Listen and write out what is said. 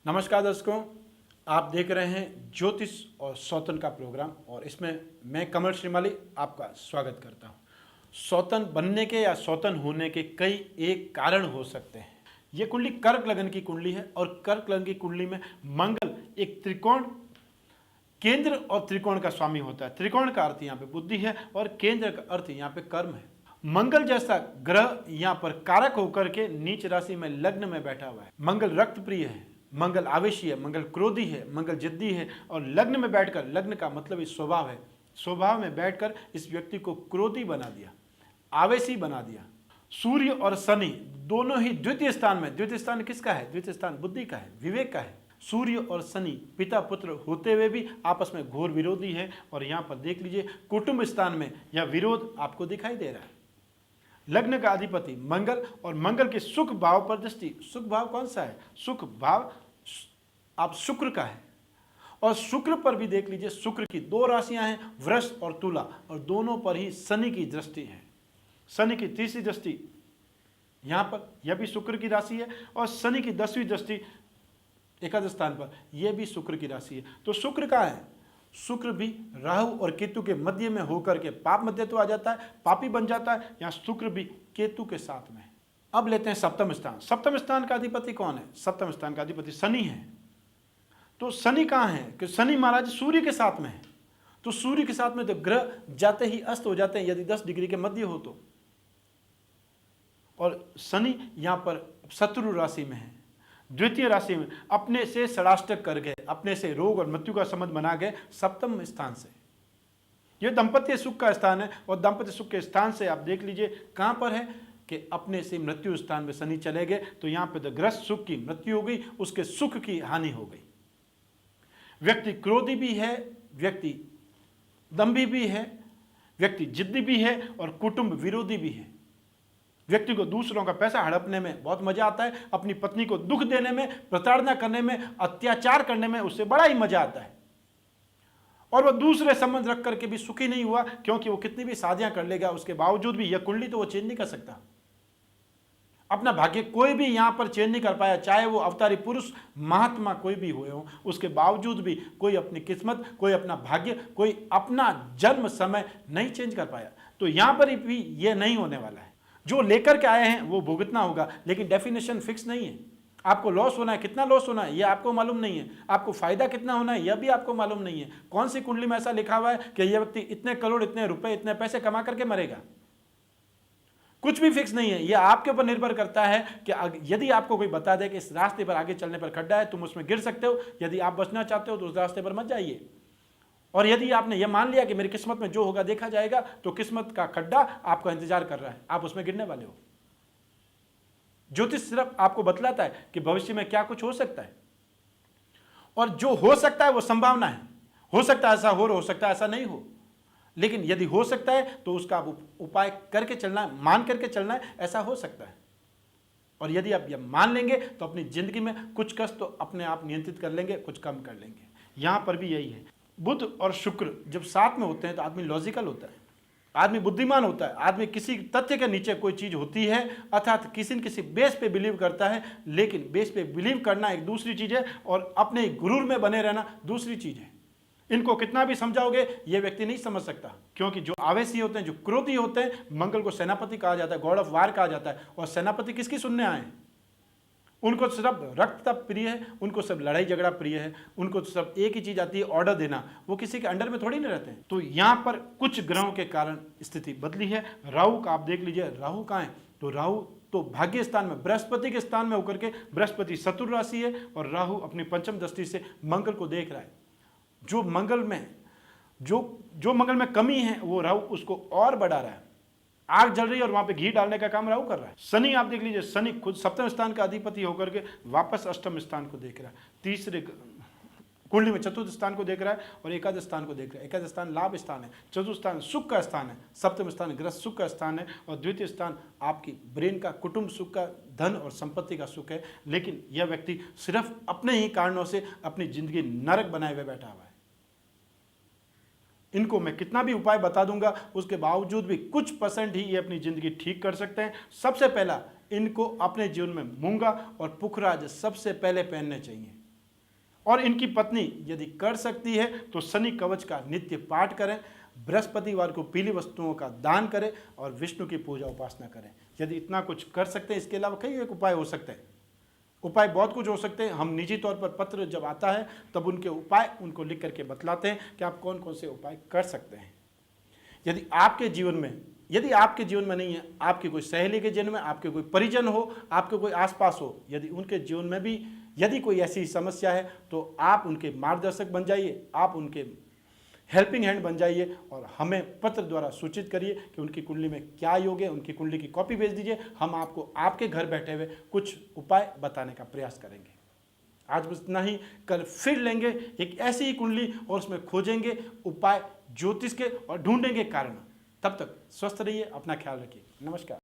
नमस्कार दर्शकों, आप देख रहे हैं ज्योतिष और सौतन का प्रोग्राम और इसमें मैं कमल श्रीमाली आपका स्वागत करता हूं। सौतन बनने के या सौतन होने के कई एक कारण हो सकते हैं। ये कुंडली कर्क लगन की कुंडली है और कर्क लगन की कुंडली में मंगल एक त्रिकोण केंद्र और त्रिकोण का स्वामी होता है। त्रिकोण का अर्थ यहाँ पे बुद्धि है और केंद्र का अर्थ यहाँ पे कर्म है। मंगल जैसा ग्रह यहाँ पर कारक होकर के नीच राशि में लग्न में बैठा हुआ है। मंगल रक्त प्रिय है, मंगल आवेशी है, मंगल क्रोधी है, मंगल जिद्दी है और लग्न में बैठकर, लग्न का मतलब इस स्वभाव है, स्वभाव में बैठकर इस व्यक्ति को क्रोधी बना दिया, आवेशी बना दिया। सूर्य और शनि दोनों ही द्वितीय स्थान में, द्वितीय स्थान किसका है? द्वितीय स्थान बुद्धि का है, विवेक का है। सूर्य और शनि पिता पुत्र होते हुए भी आपस में घोर विरोधी है और यहाँ पर देख लीजिए कुटुंब स्थान में यह विरोध आपको दिखाई दे रहा है। लग्न का अधिपति मंगल और मंगल के सुख भाव पर दृष्टि। सुख भाव कौन सा है? सुख भाव आप शुक्र का है और शुक्र पर भी देख लीजिए, शुक्र की दो राशियां हैं, वृष और तुला, और दोनों पर ही शनि की दृष्टि है। शनि की तीसरी दृष्टि यहां पर, यह भी शुक्र की राशि है और शनि की 10वीं दृष्टि एकादश स्थान पर, यह भी शुक्र की राशि है। तो शुक्र का है, शुक्र भी राहु और केतु के मध्य में होकर के पाप मध्य तो आ जाता है, पापी बन जाता है। यहाँ शुक्र भी केतु के साथ में है। अब लेते हैं सप्तम स्थान। सप्तम स्थान का अधिपति कौन है? सप्तम स्थान का अधिपति शनि है। तो शनि कहाँ है? कि शनि महाराज सूर्य के साथ में है। तो सूर्य के साथ में तो ग्रह जाते ही अस्त हो जाते हैं यदि 10 डिग्री के मध्य हो तो। और शनि यहाँ पर शत्रु राशि में है, द्वितीय राशि में, अपने से षडाष्टक कर गए, अपने से रोग और मृत्यु का संबंध बना गए सप्तम स्थान से। यह दाम्पत्य सुख का स्थान है और दाम्पत्य सुख के स्थान से आप देख लीजिए कहां पर है कि अपने से मृत्यु स्थान में शनि चले गए। तो यहां पे तो ग्रस्त सुख की मृत्यु हो गई, उसके सुख की हानि हो गई। व्यक्ति क्रोधी भी है, व्यक्ति दंभी भी है, व्यक्ति जिद्दी भी है और कुटुंब विरोधी भी है। व्यक्ति को दूसरों का पैसा हड़पने में बहुत मजा आता है, अपनी पत्नी को दुख देने में, प्रताड़ना करने में, अत्याचार करने में उससे बड़ा ही मजा आता है। और वह दूसरे संबंध रख करके भी सुखी नहीं हुआ, क्योंकि वो कितनी भी शादियां कर लेगा उसके बावजूद भी यह कुंडली तो वो चेंज नहीं कर सकता। अपना भाग्य कोई भी यहां पर चेंज नहीं कर पाया, चाहे वो अवतारी पुरुष महात्मा कोई भी हुए हो, उसके बावजूद भी कोई अपनी किस्मत, कोई अपना भाग्य, कोई अपना जन्म समय नहीं चेंज कर पाया। तो यहां पर भी यह नहीं होने वाला है। जो लेकर के आए हैं वो भुगतना होगा, लेकिन डेफिनेशन फिक्स नहीं है। आपको लॉस होना है, कितना लॉस होना है यह आपको मालूम नहीं है। आपको फायदा कितना होना है यह भी आपको मालूम नहीं है। कौन सी कुंडली में ऐसा लिखा हुआ है कि यह व्यक्ति इतने करोड़, इतने रुपए, इतने पैसे कमा करके मरेगा? कुछ भी फिक्स नहीं है। यह आपके ऊपर निर्भर करता है कि यदि आपको कोई बता दे कि इस रास्ते पर आगे चलने पर खड्डा है, तुम उसमें गिर सकते हो, यदि आप बचना चाहते हो तो उस रास्ते पर मत जाइए। और यदि आपने यह मान लिया कि मेरी किस्मत में जो होगा देखा जाएगा, तो किस्मत का खड्डा आपका इंतजार कर रहा है, आप उसमें गिरने वाले हो। ज्योतिष सिर्फ आपको बतलाता है कि भविष्य में क्या कुछ हो सकता है, और जो हो सकता है वो संभावना है। हो सकता है ऐसा हो सकता है ऐसा नहीं हो, लेकिन यदि हो सकता है तो उसका आप उपाय करके चलना है, मान करके चलना है, ऐसा हो सकता है। और यदि आप यह मान लेंगे तो अपनी जिंदगी में कुछ कष्ट तो अपने आप नियंत्रित कर लेंगे, कुछ कम कर लेंगे। यहां पर भी यही है। बुध और शुक्र जब साथ में होते हैं तो आदमी लॉजिकल होता है, आदमी बुद्धिमान होता है, आदमी किसी तथ्य के नीचे कोई चीज होती है, अर्थात किसी न किसी बेस पे बिलीव करता है। लेकिन बेस पे बिलीव करना एक दूसरी चीज है और अपने गुरूर में बने रहना दूसरी चीज है। इनको कितना भी समझाओगे ये व्यक्ति नहीं समझ सकता, क्योंकि जो आवेशी होते हैं, जो क्रोधी होते हैं, मंगल को सेनापति कहा जाता है, गॉड ऑफ वार कहा जाता है। और सेनापति किसकी सुनने आए हैं? उनको सिर्फ रक्त तप प्रिय है, उनको सब लड़ाई झगड़ा प्रिय है, उनको तो सब एक ही चीज आती है, ऑर्डर देना। वो किसी के अंडर में थोड़ी नहीं रहते हैं। तो यहां पर कुछ ग्रहों के कारण स्थिति बदली है। राहु का आप देख लीजिए, राहु कहां है? तो राहु तो भाग्य स्थान में, बृहस्पति के स्थान में होकर के, बृहस्पति शत्रु राशि है और राहु अपनी पंचम दृष्टि से मंगल को देख रहा है। जो मंगल में कमी है वो राहु उसको और बढ़ा रहा है। आग जल रही है और वहां पे घी डालने का काम राहु कर रहा है। शनि आप देख लीजिए, शनि खुद सप्तम स्थान का अधिपति होकर के वापस अष्टम स्थान को देख रहा है। तीसरे कुंडली में चतुर्थ स्थान को देख रहा है और एकादश स्थान को देख रहा है। एकादश स्थान लाभ स्थान है, चतुर्थ स्थान सुख का स्थान है, सप्तम स्थान ग्रस्त सुख का स्थान है और द्वितीय स्थान आपकी ब्रेन का, कुटुंब सुख का, धन और संपत्ति का सुख है। लेकिन यह व्यक्ति सिर्फ अपने ही कारणों से अपनी जिंदगी नरक बनाए हुए बैठा हुआ है। इनको मैं कितना भी उपाय बता दूंगा, उसके बावजूद भी कुछ % ही ये अपनी जिंदगी ठीक कर सकते हैं। सबसे पहला इनको अपने जीवन में मूंगा और पुखराज सबसे पहले पहनने चाहिए। और इनकी पत्नी यदि कर सकती है तो शनि कवच का नित्य पाठ करें, बृहस्पतिवार को पीली वस्तुओं का दान करें और विष्णु की पूजा उपासना करें। यदि इतना कुछ कर सकते हैं, इसके अलावा कई एक उपाय हो सकते हैं। उपाय बहुत कुछ हो सकते हैं। हम निजी तौर पर पत्र जब आता है तब उनके उपाय उनको लिख करके बतलाते हैं कि आप कौन कौन से उपाय कर सकते हैं। यदि आपके जीवन में नहीं है, आपकी कोई सहेली के जीवन में, आपके कोई परिजन हो, आपके कोई आसपास हो, यदि उनके जीवन में भी यदि कोई ऐसी समस्या है तो आप उनके मार्गदर्शक बन जाइए, आप उनके हेल्पिंग हैंड बन जाइए और हमें पत्र द्वारा सूचित करिए कि उनकी कुंडली में क्या योग है। उनकी कुंडली की कॉपी भेज दीजिए, हम आपको आपके घर बैठे हुए कुछ उपाय बताने का प्रयास करेंगे। आज बस इतना ही, कल फिर लेंगे एक ऐसी ही कुंडली और उसमें खोजेंगे उपाय ज्योतिष के और ढूंढेंगे कारण। तब तक स्वस्थ रहिए, अपना ख्याल रखिए। नमस्कार।